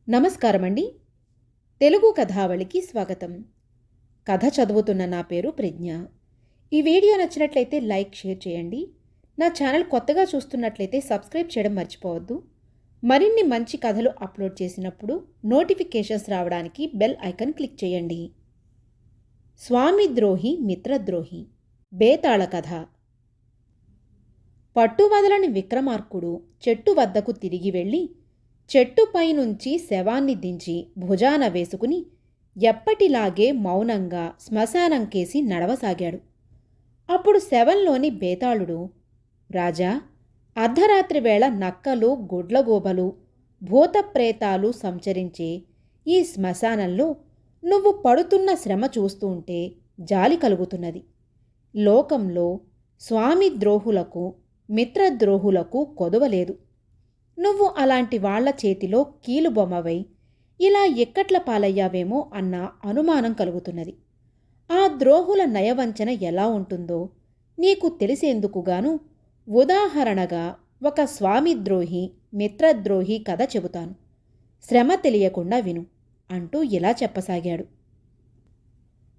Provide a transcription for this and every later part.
నమస్కారమండి. తెలుగు కథావళికి స్వాగతం. కథ చదువుతున్న నా పేరు ప్రజ్ఞ. ఈ వీడియో నచ్చినట్లయితే లైక్, షేర్ చేయండి. నా ఛానల్ కొత్తగా చూస్తున్నట్లయితే సబ్స్క్రైబ్ చేయడం మర్చిపోవద్దు. మరిన్ని మంచి కథలు అప్లోడ్ చేసినప్పుడు నోటిఫికేషన్స్ రావడానికి బెల్ ఐకాన్ క్లిక్ చేయండి. స్వామిద్రోహి మిత్రద్రోహి బేతాళ కథ. పట్టువదలని విక్రమార్కుడు చెట్టు వద్దకు తిరిగి వెళ్ళి చెట్టుపై నుంచి శవాన్ని దించి భుజాన వేసుకుని ఎప్పటిలాగే మౌనంగా శ్మశానం కేసి నడవసాగాడు. అప్పుడు శవంలోని బేతాళుడు, రాజా, అర్ధరాత్రి వేళ నక్కలు, గుడ్లగోబలు, భూతప్రేతాలు సంచరించే ఈ శ్మశానంలో నువ్వు పడుతున్న శ్రమ చూస్తుంటే జాలి కలుగుతున్నది. లోకంలో స్వామి ద్రోహులకు, మిత్రద్రోహులకు కొదవలేదు. నువ్వు అలాంటి వాళ్ల చేతిలో కీలుబొమ్మవై ఇలా ఇక్కట్ల పాలయ్యావేమో అన్న అనుమానం కలుగుతున్నది. ఆ ద్రోహుల నయవంచన ఎలా ఉంటుందో నీకు తెలిసేందుకుగాను ఉదాహరణగా ఒక స్వామిద్రోహి, మిత్రద్రోహి కథ చెబుతాను. శ్రమ తెలియకుండా విను అంటూ ఇలా చెప్పసాగాడు.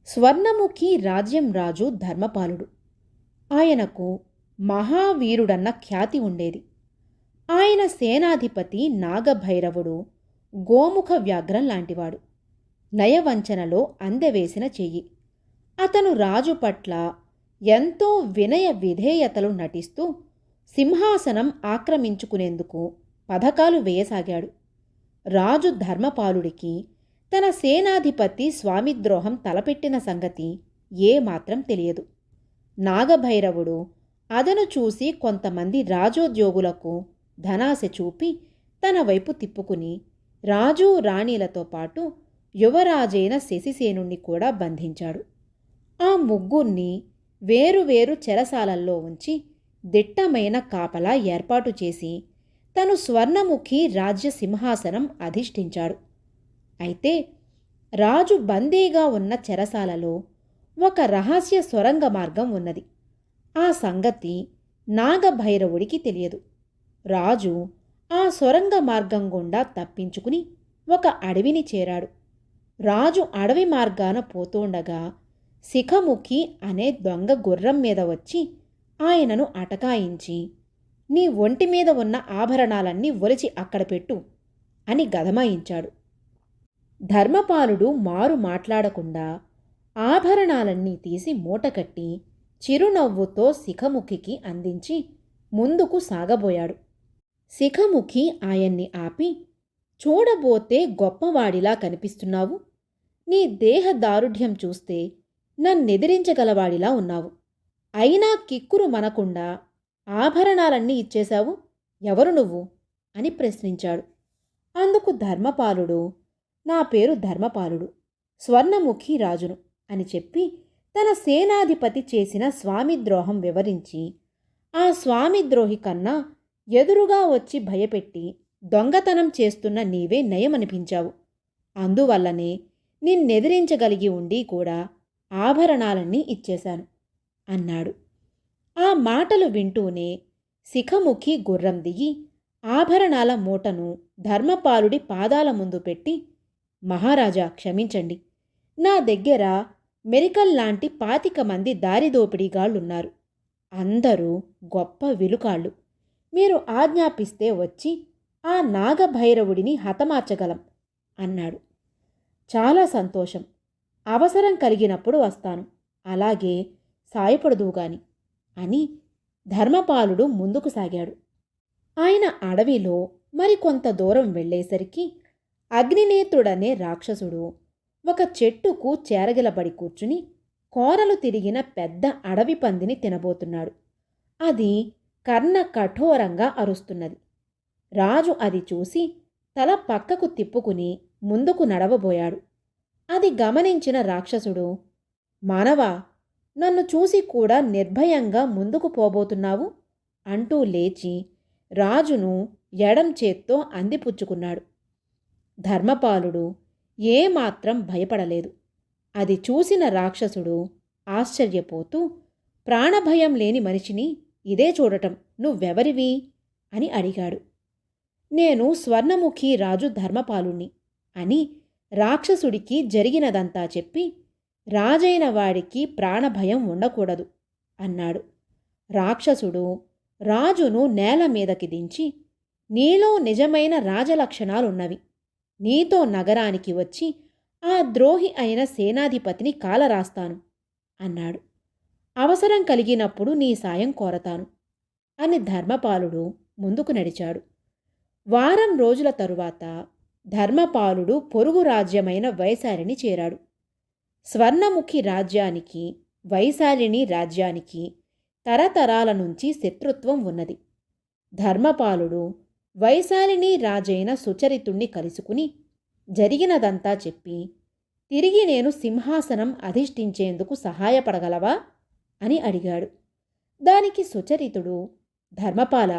స్వర్ణముఖి రాజ్యం రాజు ధర్మపాలుడు. ఆయనకు మహావీరుడన్న ఖ్యాతి ఉండేది. ఆయన సేనాధిపతి నాగభైరవుడు గోముఖ వ్యాఘ్రం లాంటివాడు. నయవంచనలో అందెవేసిన చెయ్యి. అతను రాజు పట్ల ఎంతో వినయ విధేయతలు నటిస్తూ సింహాసనం ఆక్రమించుకునేందుకు పథకాలు వేయసాగాడు. రాజు ధర్మపాలుడికి తన సేనాధిపతి స్వామిద్రోహం తలపెట్టిన సంగతి ఏమాత్రం తెలియదు. నాగభైరవుడు అదను చూసి కొంతమంది రాజోద్యోగులకు ధనాశ చూపి తన వైపు తిప్పుకుని రాజు, రాణీలతో పాటు యువరాజైన శశిసేనుణ్ణి కూడా బంధించాడు. ఆ ముగ్గుర్ని వేరువేరు చెరసాలల్లో ఉంచి దిట్టమైన కాపలా ఏర్పాటు చేసి తను స్వర్ణముఖి రాజ్య సింహాసనం అధిష్ఠించాడు. అయితే రాజు బందీగా ఉన్న చెరసాలలో ఒక రహస్య సొరంగ మార్గం ఉన్నది. ఆ సంగతి నాగభైరవుడికి తెలియదు. రాజు ఆ సొరంగ మార్గం గుండా తప్పించుకుని ఒక అడవిని చేరాడు. రాజు అడవి మార్గాన పోతుండగా శిఖముఖి అనే దొంగ గుర్రం మీద వచ్చి ఆయనను అటకాయించి, నీ ఒంటి మీద ఉన్న ఆభరణాలన్నీ ఒలిచి అక్కడ పెట్టు అని గదమాయించాడు. ధర్మపాలుడు మారు మాట్లాడకుండా ఆభరణాలన్నీ తీసి మూటకట్టి చిరునవ్వుతో శిఖముఖికి అందించి ముందుకు సాగబోయాడు. శిఖముఖి ఆయన్ని ఆపి, చూడబోతే గొప్పవాడిలా కనిపిస్తున్నావు. నీ దేహ దారుఢ్యం చూస్తే నన్నెదిరించగలవాడిలా ఉన్నావు. అయినా కిక్కురు మనకుండా ఆభరణాలన్నీ ఇచ్చేశావు. ఎవరు నువ్వు అని ప్రశ్నించాడు. అందుకు ధర్మపాలుడు, నా పేరు ధర్మపాలుడు, స్వర్ణముఖి రాజును అని చెప్పి తన సేనాధిపతి చేసిన స్వామిద్రోహం వివరించి, ఆ స్వామిద్రోహి కన్నా ఎదురుగా వచ్చి భయపెట్టి దొంగతనం చేస్తున్న నీవే నయమనిపించావు. అందువల్లనే నిన్నెదిరించగలిగి ఉండి కూడా ఆభరణాలన్నీ ఇచ్చేశాను అన్నాడు. ఆ మాటలు వింటూనే శిఖముఖి గుర్రం దిగి ఆభరణాల మూటను ధర్మపాలుడి పాదాల ముందు పెట్టి, మహారాజా, క్షమించండి. నా దగ్గర మెరికల్లాంటి 25 మంది దారిదోపిడీగాళ్లున్నారు. అందరూ గొప్ప విలుకాళ్ళు. మీరు ఆజ్ఞాపిస్తే వచ్చి ఆ నాగభైరవుడిని హతమార్చగలం అన్నాడు. చాలా సంతోషం. అవసరం కలిగినప్పుడు వస్తాను. అలాగే సాయపడదువుగాని అని ధర్మపాలుడు ముందుకు సాగాడు. ఆయన అడవిలో మరికొంత దూరం వెళ్ళేసరికి అగ్నినేత్రుడనే రాక్షసుడు ఒక చెట్టుకు చేరగిలబడి కూర్చుని కోరలు తిరిగిన పెద్ద అడవి పందిని తినబోతున్నాడు. అది కర్ణ కఠోరంగా అరుస్తున్నది. రాజు అది చూసి తల పక్కకు తిప్పుకుని ముందుకు నడవబోయాడు. అది గమనించిన రాక్షసుడు, మానవా, నన్ను చూసి కూడా నిర్భయంగా ముందుకు పోబోతున్నావు అంటూ లేచి రాజును ఎడం చేత్తో అందిపుచ్చుకున్నాడు. ధర్మపాలుడు ఏమాత్రం భయపడలేదు. అది చూసిన రాక్షసుడు ఆశ్చర్యపోతూ, ప్రాణభయం లేని మనిషిని ఇదే చూడటం, నువ్వెవరివి అని అడిగాడు. నేను స్వర్ణముఖి రాజు ధర్మపాలుణ్ణి అని రాక్షసుడికి జరిగినదంతా చెప్పి, రాజైన వాడికి ప్రాణభయం ఉండకూడదు అన్నాడు. రాక్షసుడు రాజును నేల మీదకి దించి, నీలో నిజమైన రాజలక్షణాలున్నవి. నీతో నగరానికి వచ్చి ఆ ద్రోహి అయిన సేనాధిపతిని కాలరాస్తాను అన్నాడు. అవసరం కలిగినప్పుడు నీ సాయం కోరతాను అని ధర్మపాలుడు ముందుకు నడిచాడు. వారం రోజుల తరువాత ధర్మపాలుడు పొరుగు రాజ్యమైన వైశాలిని చేరాడు. స్వర్ణముఖి రాజ్యానికి వైశాలిని రాజ్యానికి తరతరాల నుంచి శత్రుత్వం ఉన్నది. ధర్మపాలుడు వైశాలిని రాజైన సుచరితుణ్ణి కలుసుకుని జరిగినదంతా చెప్పి, తిరిగి నేను సింహాసనం అధిష్ఠించేందుకు సహాయపడగలవా అని అడిగాడు. దానికి సుచరితుడు, ధర్మపాల,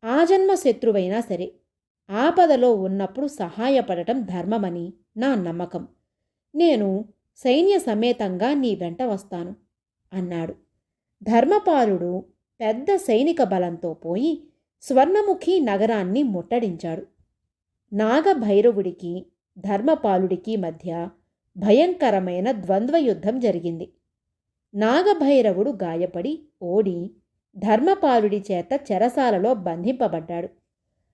ఆజన్మ శత్రువైనా సరే ఆపదలో ఉన్నప్పుడు సహాయపడటం ధర్మమని నా నమ్మకం. నేను సైన్య సమేతంగా నీ వెంట వస్తాను అన్నాడు. ధర్మపాలుడు పెద్ద సైనిక బలంతో పోయి స్వర్ణముఖి నగరాన్ని ముట్టడించాడు. నాగభైరవుడికి ధర్మపాలుడికి మధ్య భయంకరమైన ద్వంద్వయుద్ధం జరిగింది. నాగభైరవుడు గాయపడి ఓడి ధర్మపాలుడి చేత చెరసాలలో బంధింపబడ్డాడు.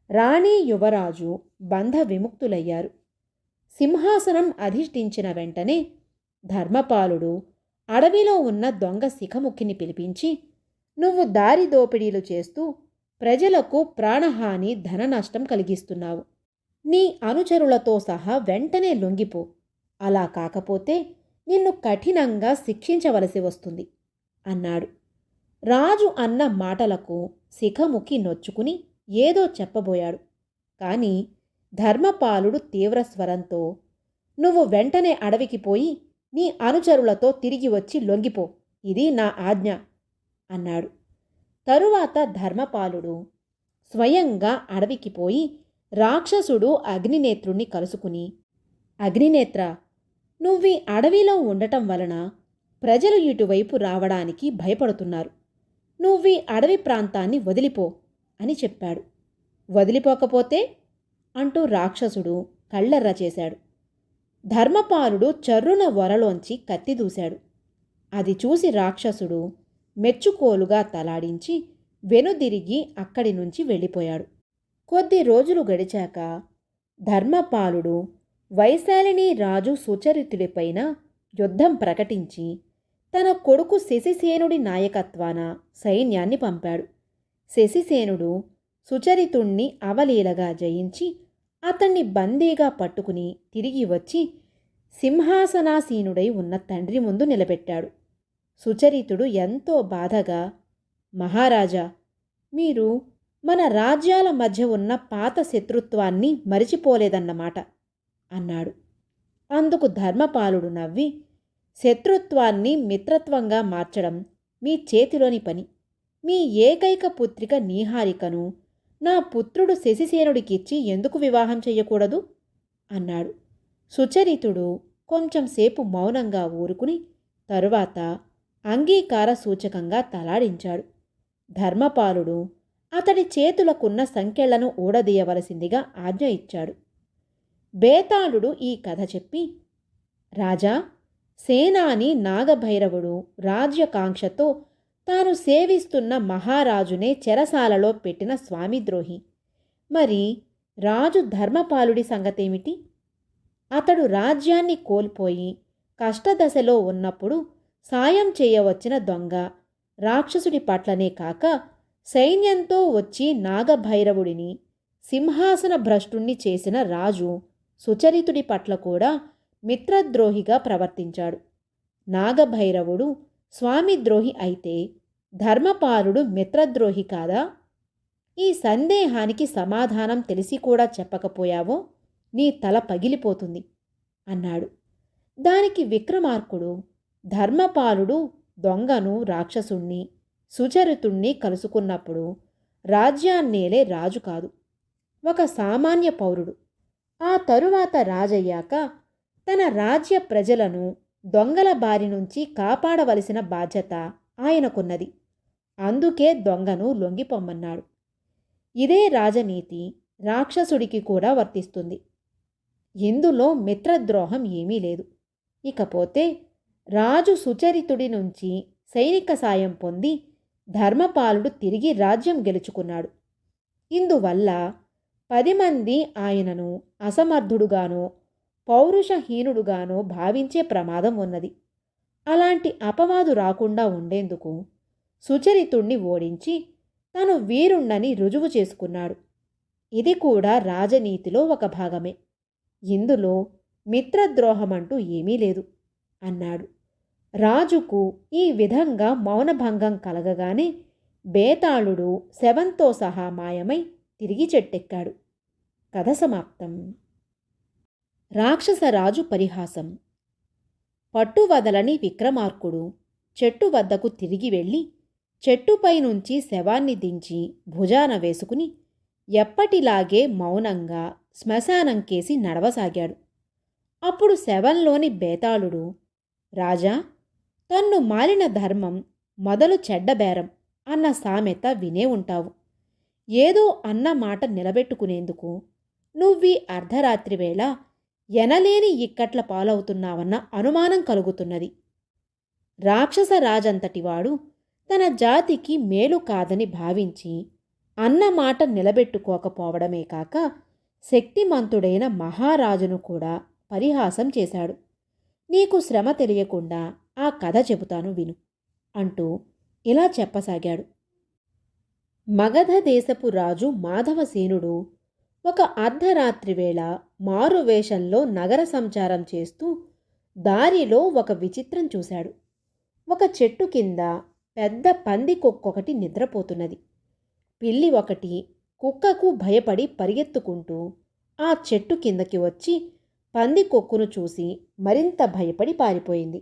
రాణి యువరాజు బంధ విముక్తులయ్యారు. సింహాసనం అధిష్ఠించిన వెంటనే ధర్మపాలుడు అడవిలో ఉన్న దొంగ శిఖముఖిని పిలిపించి, నువ్వు దారి దోపిడీలు చేస్తూ ప్రజలకు ప్రాణహాని ధన నష్టం కలిగిస్తున్నావు. నీ అనుచరులతో సహా వెంటనే లొంగిపో. అలా కాకపోతే నిన్ను కఠినంగా శిక్షించవలసి వస్తుంది అన్నాడు. రాజు అన్న మాటలకు శిఖముఖి నొచ్చుకుని ఏదో చెప్పబోయాడు. కానీ ధర్మపాలుడు తీవ్రస్వరంతో, నువ్వు వెంటనే అడవికి పోయి నీ అనుచరులతో తిరిగి వచ్చి లొంగిపో, ఇది నా ఆజ్ఞ అన్నాడు. తరువాత ధర్మపాలుడు స్వయంగా అడవికి పోయి రాక్షసుడు అగ్నినేత్రుణ్ణి కలుసుకుని, అగ్నినేత్ర, నువ్వీ అడవిలో ఉండటం వలన ప్రజలు ఇటువైపు రావడానికి భయపడుతున్నారు. నువ్వీ అడవి ప్రాంతాన్ని వదిలిపో అని చెప్పాడు. వదిలిపోకపోతే అంటూ రాక్షసుడు కళ్ళెర్ర చేశాడు. ధర్మపాలుడు చర్రున వరలోంచి కత్తి దూశాడు. అది చూసి రాక్షసుడు మెచ్చుకోలుగా తలాడించి వెనుదిరిగి అక్కడి నుంచి వెళ్ళిపోయాడు. కొద్ది రోజులు గడిచాక ధర్మపాలుడు వైశాలిని రాజు సుచరితుడిపైన యుద్ధం ప్రకటించి తన కొడుకు శశిసేనుడి నాయకత్వాన సైన్యాన్ని పంపాడు. శశిసేనుడు సుచరితుణ్ణి అవలీలగా జయించి అతన్ని బందీగా పట్టుకుని తిరిగి వచ్చి సింహాసనాసీనుడై ఉన్న తండ్రి ముందు నిలబెట్టాడు. సుచరితుడు ఎంతో బాధగా, మహారాజా, మీరు మన రాజ్యాల మధ్య ఉన్న పాత శత్రుత్వాన్ని మరిచిపోలేదన్నమాట అన్నాడు. అందుకు ధర్మపాలుడు నవ్వి, శత్రుత్వాన్ని మిత్రత్వంగా మార్చడం మీ చేతిలోని పని. మీ ఏకైక పుత్రిక నీహారికను నా పుత్రుడు శశిసేనుడికిచ్చి ఎందుకు వివాహం చెయ్యకూడదు అన్నాడు. సుచరితుడు కొంచెంసేపు మౌనంగా ఊరుకుని తరువాత అంగీకార సూచకంగా తలాడించాడు. ధర్మపాలుడు అతడి చేతులకున్న సంకెళ్లను ఊడదీయవలసిందిగా ఆజ్ఞ ఇచ్చాడు. బేతాళుడు ఈ కథ చెప్పి, రాజా, సేనాని నాగభైరవుడు రాజ్యకాంక్షతో తాను సేవిస్తున్న మహారాజునే చెరసాలలో పెట్టిన స్వామిద్రోహి. మరి రాజు ధర్మపాలుడి సంగతేమిటి? అతడు రాజ్యాన్ని కోల్పోయి కష్టదశలో ఉన్నప్పుడు సాయం చేయవచ్చిన దొంగ, రాక్షసుడి పట్లనే కాక సైన్యంతో వచ్చి నాగభైరవుడిని సింహాసన భ్రష్టుణ్ణి చేసిన రాజు సుచరితుడి పట్ల కూడా మిత్రద్రోహిగా ప్రవర్తించాడు. నాగభైరవుడు స్వామిద్రోహి అయితే ధర్మపాలుడు మిత్రద్రోహి కాదా? ఈ సందేహానికి సమాధానం తెలిసి కూడా చెప్పకపోయావో నీ తల పగిలిపోతుంది అన్నాడు. దానికి విక్రమార్కుడు, ధర్మపాలుడు దొంగను, రాక్షసుణ్ణి, సుచరితుణ్ణి కలుసుకున్నప్పుడు రాజ్యాన్నేలే రాజు కాదు, ఒక సామాన్య పౌరుడు. ఆ తరువాత రాజయ్యాక తన రాజ్య ప్రజలను దొంగల బారి నుంచి కాపాడవలసిన బాధ్యత ఆయనకున్నది. అందుకే దొంగను లొంగిపొమ్మన్నాడు. ఇదే రాజనీతి రాక్షసుడికి కూడా వర్తిస్తుంది. ఇందులో మిత్రద్రోహం ఏమీ లేదు. ఇకపోతే రాజు సుచరితుడి నుంచి సైనిక సాయం పొంది ధర్మపాలుడు తిరిగి రాజ్యం గెలుచుకున్నాడు. ఇందువల్ల 10 మంది ఆయనను అసమర్థుడుగానో పౌరుషహీనుడుగానో భావించే ప్రమాదం ఉన్నది. అలాంటి అపవాదు రాకుండా ఉండేందుకు సుచరితుణ్ణి ఓడించి తను వీరుణ్ణని రుజువు చేసుకున్నాడు. ఇది కూడా రాజనీతిలో ఒక భాగమే. ఇందులో మిత్రద్రోహమంటూ ఏమీ లేదు అన్నాడు. రాజుకు ఈ విధంగా మౌనభంగం కలగగానే బేతాళుడు శవంతో సహా మాయమై తిరిగి చెట్టెక్కాడు. కథ సమాప్తం. రాక్షసరాజు పరిహాసం. పట్టువదలని విక్రమార్కుడు చెట్టు వద్దకు తిరిగి వెళ్ళి చెట్టుపై నుంచి శవాన్ని దించి భుజాన వేసుకుని ఎప్పటిలాగే మౌనంగా శ్మశానంకేసి నడవసాగాడు. అప్పుడు శవంలోని బేతాళుడు, రాజా, తన్ను మాలిన ధర్మం మొదలు చెడ్డబేరం అన్న సామెత వినే ఉంటావు. ఏదో అన్న మాట నిలబెట్టుకునేందుకు నువ్వీ అర్ధరాత్రి వేళ ఎనలేని ఇక్కట్ల పాలవుతున్నావన్న అనుమానం కలుగుతున్నది. రాక్షస రాజంతటివాడు తన జాతికి మేలు కాదని భావించి అన్నమాట నిలబెట్టుకోకపోవడమే కాక శక్తిమంతుడైన మహారాజును కూడా పరిహాసం చేశాడు. నీకు శ్రమ తెలియకుండా ఆ కథ చెబుతాను విను అంటూ ఇలా చెప్పసాగాడు. మగధ దేశపు రాజు మాధవసేనుడు ఒక అర్ధరాత్రి వేళ మారువేషంలో నగర సంచారం చేస్తూ దారిలో ఒక విచిత్రం చూశాడు. ఒక చెట్టు కింద పెద్ద పందికొక్కొకటి నిద్రపోతున్నది. పిల్లి ఒకటి కుక్కకు భయపడి పరిగెత్తుకుంటూ ఆ చెట్టు కిందకి వచ్చి పందికొక్కును చూసి మరింత భయపడి పారిపోయింది.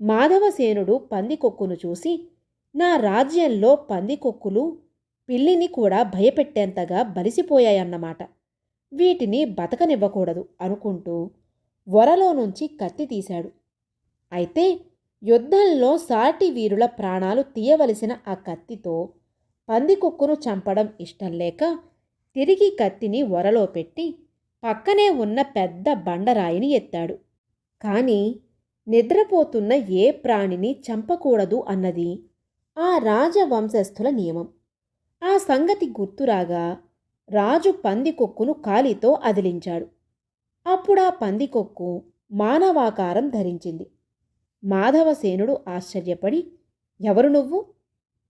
మాధవసేనుడు పందికొక్కును చూసి, నా రాజ్యంలో పందికొక్కులు పిల్లిని కూడా భయపెట్టేంతగా బలిసిపోయాయన్నమాట, వీటిని బతకనివ్వకూడదు అనుకుంటూ వరలో నుంచి కత్తి తీశాడు. అయితే యుద్ధంలో సాటి వీరుల ప్రాణాలు తీయవలసిన ఆ కత్తితో పందికొక్కును చంపడం ఇష్టం లేక తిరిగి కత్తిని వరలో పెట్టి పక్కనే ఉన్న పెద్ద బండరాయిని ఎత్తాడు. కానీ నిద్రపోతున్న ఏ ప్రాణిని చంపకూడదు అన్నది ఆ రాజవంశస్థుల నియమం. ఆ సంగతి గుర్తురాగా రాజు పందికొక్కును కాలితో అదిలించాడు. అప్పుడా పందికొక్కు మానవాకారం ధరించింది. మాధవసేనుడు ఆశ్చర్యపడి, ఎవరు నువ్వు?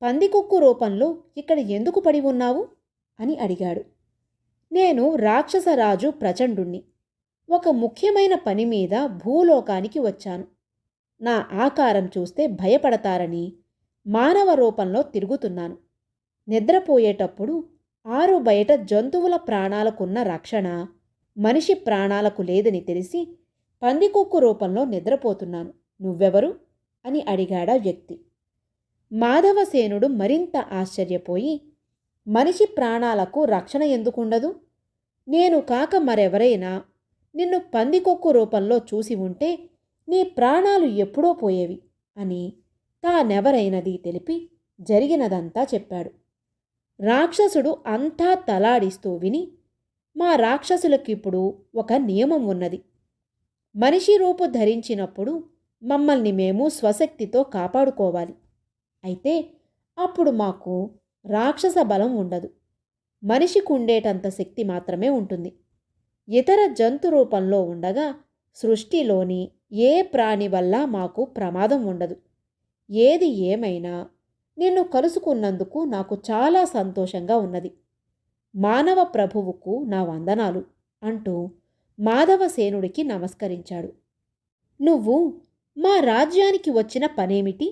పందికొక్కు రూపంలో ఇక్కడ ఎందుకు పడి ఉన్నావు అని అడిగాడు. నేను రాక్షసరాజు ప్రచండుణ్ణి. ఒక ముఖ్యమైన పని మీద భూలోకానికి వచ్చాను. నా ఆకారం చూస్తే భయపడతారని మానవ రూపంలో తిరుగుతున్నాను. నిద్రపోయేటప్పుడు ఆరు బయట జంతువుల ప్రాణాలకున్న రక్షణ మనిషి ప్రాణాలకు లేదని తెలిసి పందికొక్కు రూపంలో నిద్రపోతున్నాను. నువ్వెవరు అని అడిగాడా వ్యక్తి. మాధవసేనుడు మరింత ఆశ్చర్యపోయి, మనిషి ప్రాణాలకు రక్షణ ఎందుకుండదు? నేను కాక మరెవరైనా నిన్ను పందికొక్కు రూపంలో చూసి ఉంటే నీ ప్రాణాలు ఎప్పుడో పోయేవి అని తానెవరైనది తెలిపి జరిగినదంతా చెప్పాడు. రాక్షసుడు అంతా తలాడిస్తూ విని, మా రాక్షసులకిప్పుడు ఒక నియమం ఉన్నది. మనిషి రూపు ధరించినప్పుడు మమ్మల్ని మేము స్వశక్తితో కాపాడుకోవాలి. అయితే అప్పుడు మాకు రాక్షస బలం ఉండదు. మనిషికి ఉండేటంత శక్తి మాత్రమే ఉంటుంది. ఇతర జంతు రూపంలో ఉండగా సృష్టిలోని ఏ ప్రాణి వల్ల మాకు ప్రమాదం ఉండదు. ఏది ఏమైనా నిన్ను కలుసుకున్నందుకు నాకు చాలా సంతోషంగా ఉన్నది. మానవ ప్రభువుకు నా వందనాలు అంటూ మాధవసేనుడికి నమస్కరించాడు. నువ్వు మా రాజ్యానికి వచ్చిన పనేమిటి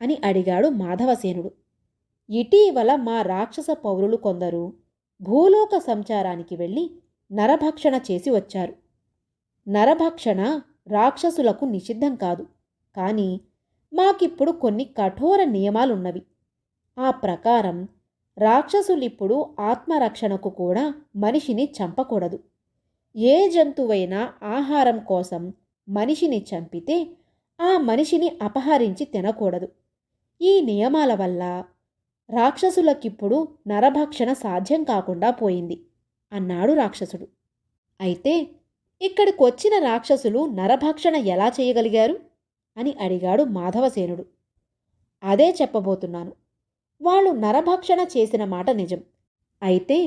అని అడిగాడు మాధవసేనుడు. ఇటీవల మా రాక్షస పౌరులు కొందరు భూలోక సంచారానికి వెళ్ళి నరభక్షణ చేసి వచ్చారు. నరభక్షణ రాక్షసులకు నిషిద్ధం కాదు, కానీ మాకిప్పుడు కొన్ని కఠోర నియమాలున్నవి. ఆ ప్రకారం రాక్షసులిప్పుడు ఆత్మరక్షణకు కూడా మనిషిని చంపకూడదు. ఏ జంతువైనా ఆహారం కోసం మనిషిని చంపితే ఆ మనిషిని అపహరించి తినకూడదు. ఈ నియమాల వల్ల రాక్షసులకిప్పుడు నరభక్షణ సాధ్యం కాకుండా పోయింది. అన్నాడు రాక్షసుడు. అయితే ఇక్కడికొచ్చిన రాక్షసులు నరభక్షణ ఎలా చేయగలిగారు అని అడిగాడు మాధవసేనుడు. అదే చెప్పబోతున్నాను. వాళ్ళు నరభక్షణ చేసిన మాట నిజం. అయితే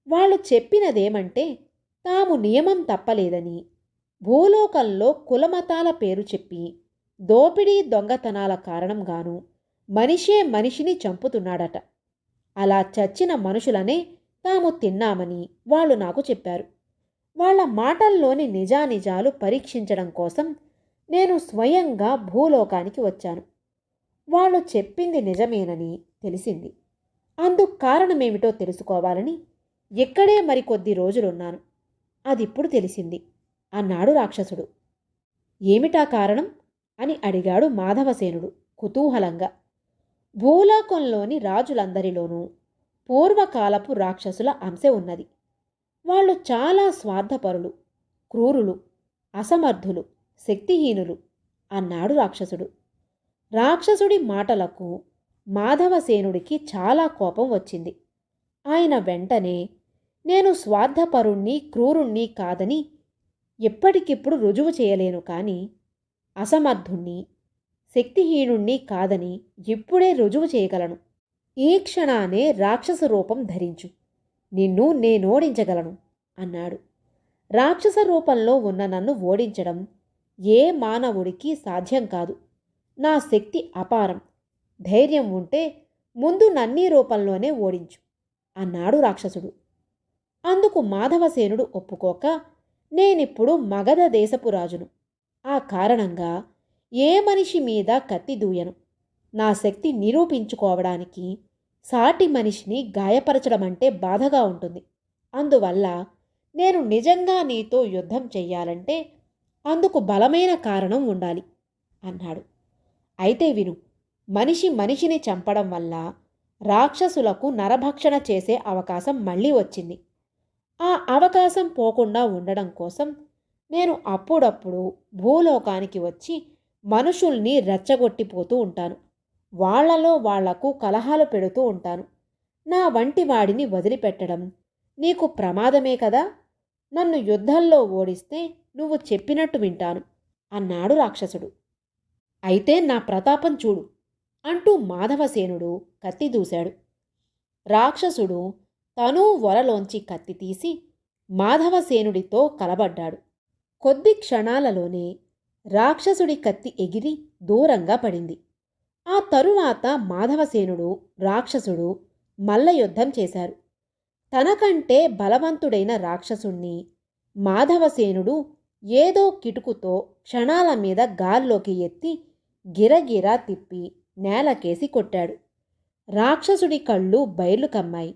వాళ్ళు చెప్పినదేమంటే తాము నియమం తప్పలేదని, భూలోకంలో కులమతాల పేరు చెప్పి దోపిడీ దొంగతనాల కారణంగాను మనిషే మనిషిని చంపుతున్నాడట. అలా చచ్చిన మనుషులనే తాము తిన్నామని వాళ్ళు నాకు చెప్పారు. వాళ్ళ మాటల్లోని నిజానిజాలు పరీక్షించడం కోసం నేను స్వయంగా భూలోకానికి వచ్చాను. వాళ్ళు చెప్పింది నిజమేనని తెలిసింది. అందుకు కారణమేమిటో తెలుసుకోవాలని ఇక్కడే మరికొద్ది రోజులున్నాను. అదిప్పుడు తెలిసింది అన్నాడు రాక్షసుడు. ఏమిటా కారణం అని అడిగాడు మాధవసేనుడు కుతూహలంగా. భూలోకంలోని రాజులందరిలోనూ పూర్వకాలపు రాక్షసుల అంశ ఉన్నది. వాళ్ళు చాలా స్వార్థపరులు, క్రూరులు, అసమర్థులు, శక్తిహీనులు అన్నాడు రాక్షసుడు. రాక్షసుడి మాటలకు మాధవసేనుడికి చాలా కోపం వచ్చింది. ఆయన వెంటనే నేను స్వార్థపరుణ్ణి, క్రూరుణ్ణి కాదని ఎప్పటికిప్పుడు రుజువు చేయలేను, కానీ అసమర్థుణ్ణి, శక్తిహీనుణ్ణి కాదని ఇప్పుడే రుజువు చేయగలను. ఈ క్షణానే రాక్షస రూపం ధరించు, నిన్ను నేనోడించగలను అన్నాడు. రాక్షస రూపంలో ఉన్న నన్ను ఓడించడం ఏ మానవుడికి సాధ్యం కాదు. నా శక్తి అపారం. ధైర్యం ఉంటే ముందు నన్నీ రూపంలోనే ఓడించు అన్నాడు రాక్షసుడు. అందుకు మాధవసేనుడు ఒప్పుకోక, నేనిప్పుడు మగధ దేశపు రాజును. ఆ కారణంగా ఏ మనిషి మీద కత్తి దూయను. నా శక్తి నిరూపించుకోవడానికి సాటి మనిషిని గాయపరచడమంటే బాధగా ఉంటుంది. అందువల్ల నేను నిజంగా నీతో యుద్ధం చెయ్యాలంటే అందుకు బలమైన కారణం ఉండాలి అన్నాడు. అయితే విను, మనిషి మనిషిని చంపడం వల్ల రాక్షసులకు నరభక్షణ చేసే అవకాశం మళ్ళీ వచ్చింది. ఆ అవకాశం పోకుండా ఉండడం కోసం నేను అప్పుడప్పుడు భూలోకానికి వచ్చి మనుషుల్ని రెచ్చగొట్టిపోతూ ఉంటాను. వాళ్లలో వాళ్లకు కలహాలు పెడుతూ ఉంటాను. నా వంటి వాడిని వదిలిపెట్టడం నీకు ప్రమాదమే కదా. నన్ను యుద్ధంలో ఓడిస్తే నువ్వు చెప్పినట్టు వింటాను అన్నాడు రాక్షసుడు. అయితే నా ప్రతాపం చూడు అంటూ మాధవసేనుడు కత్తి దూశాడు. రాక్షసుడు తనూ వరలోంచి కత్తి తీసి మాధవసేనుడితో కలబడ్డాడు. కొద్ది క్షణాలలోనే రాక్షసుడి కత్తి ఎగిరి దూరంగా పడింది. ఆ తరువాత మాధవసేనుడు, రాక్షసుడు మల్లయుద్ధం చేశారు. తనకంటే బలవంతుడైన రాక్షసుణ్ణి మాధవసేనుడు ఏదో కిటుకుతో క్షణాల మీద గాల్లోకి ఎత్తి గిరగిరా తిప్పి నేలకేసి కొట్టాడు. రాక్షసుడి కళ్ళు బయలు కమ్మాయి.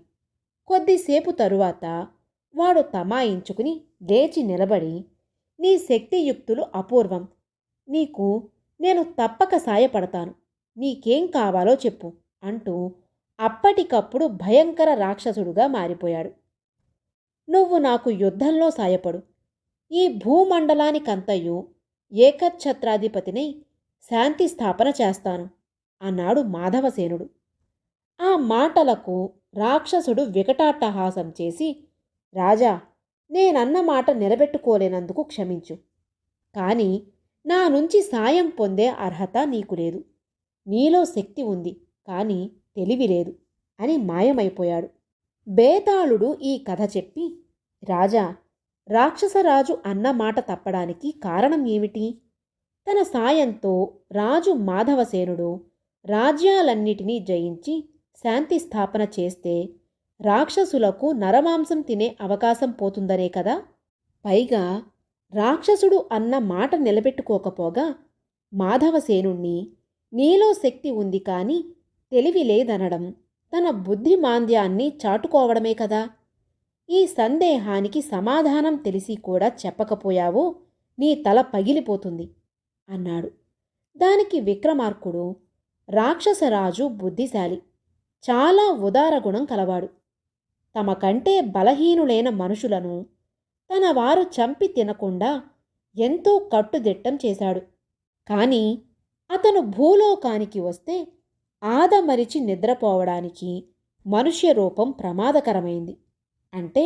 కొద్దిసేపు తరువాత వాడు తమాయించుకుని లేచి నిలబడి, నీ శక్తియుక్తులు అపూర్వం. నీకు నేను తప్పక సాయపడతాను. నీకేం కావాలో చెప్పు అంటూ అప్పటికప్పుడు భయంకర రాక్షసుడుగా మారిపోయాడు. నువ్వు నాకు యుద్ధంలో సాయపడు. ఈ భూమండలానికంతయు ఏకఛత్రాధిపతినై శాంతి స్థాపన చేస్తాను అన్నాడు మాధవసేనుడు. ఆ మాటలకు రాక్షసుడు వికటాట్టహాసం చేసి, రాజా, నేనన్న మాట నిలబెట్టుకోలేనందుకు క్షమించు. కానీ నా నుంచి సాయం పొందే అర్హత నీకు లేదు. నీలో శక్తి ఉంది, కానీ తెలివి లేదు అని మాయమైపోయాడు. బేతాళుడు ఈ కథ చెప్పి, రాజా, రాక్షసరాజు అన్న మాట తప్పడానికి కారణం ఏమిటి? తన సాయంతో రాజు మాధవసేనుడు రాజ్యాలన్నిటినీ జయించి శాంతి స్థాపన చేస్తే రాక్షసులకు నరమాంసం తినే అవకాశం పోతుందనే కదా. పైగా రాక్షసుడు అన్న మాట నిలబెట్టుకోకపోగా మాధవసేనుణ్ణి నీలో శక్తి ఉంది కానీ తెలివి లేదనడం తన బుద్ధిమాంద్యాన్ని చాటుకోవడమే కదా. ఈ సందేహానికి సమాధానం తెలిసి కూడా చెప్పకపోయావో నీ తల పగిలిపోతుంది అన్నాడు. దానికి విక్రమార్కుడు, రాక్షసరాజు బుద్ధిశాలి, చాలా ఉదారగుణం కలవాడు. తమకంటే బలహీనులైన మనుషులను తన వారు చంపి తినకుండా ఎంతో కట్టుదిట్టం చేశాడు. కానీ అతను భూలోకానికి వస్తే ఆదమరిచి నిద్రపోవడానికి మనుష్య రూపం ప్రమాదకరమైంది. అంటే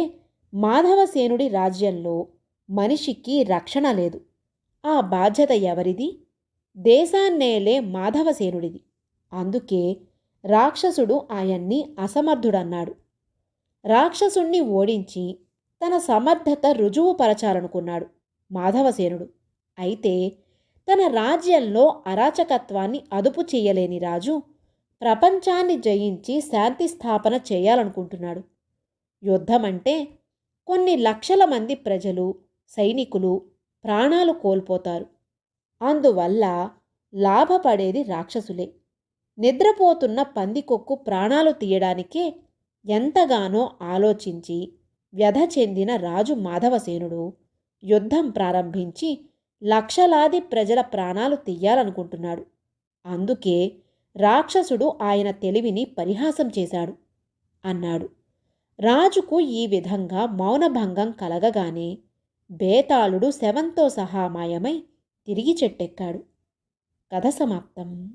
మాధవసేనుడి రాజ్యంలో మనిషికి రక్షణ లేదు. ఆ బాధ్యత ఎవరిది? దేశాన్నేలే మాధవసేనుడిది. అందుకే రాక్షసుడు ఆయన్ని అసమర్థుడన్నాడు. రాక్షసుణ్ణి ఓడించి తన సమర్థత రుజువుపరచాలనుకున్నాడు మాధవసేనుడు. అయితే తన రాజ్యంలో అరాచకత్వాన్ని అదుపు చేయలేని రాజు ప్రపంచాన్ని జయించి శాంతి స్థాపన చేయాలనుకుంటున్నాడు. యుద్ధమంటే కొన్ని లక్షల మంది ప్రజలు, సైనికులు ప్రాణాలు కోల్పోతారు. అందువల్ల లాభపడేది రాక్షసులే. నిద్రపోతున్న పందికొక్కు ప్రాణాలు తీయడానికే ఎంతగానో ఆలోచించి వ్యధ చెందిన రాజు మాధవసేనుడు యుద్ధం ప్రారంభించి లక్షలాది ప్రజల ప్రాణాలు తీయాలనుకుంటున్నాడు. అందుకే రాక్షసుడు ఆయన తెలివిని పరిహాసం చేశాడు అన్నాడు. రాజుకు ఈ విధంగా మౌనభంగం కలగగానే బేతాళుడు శవంతో సహా మాయమై తిరిగి చెట్టెక్కాడు. కథ సమాప్తం.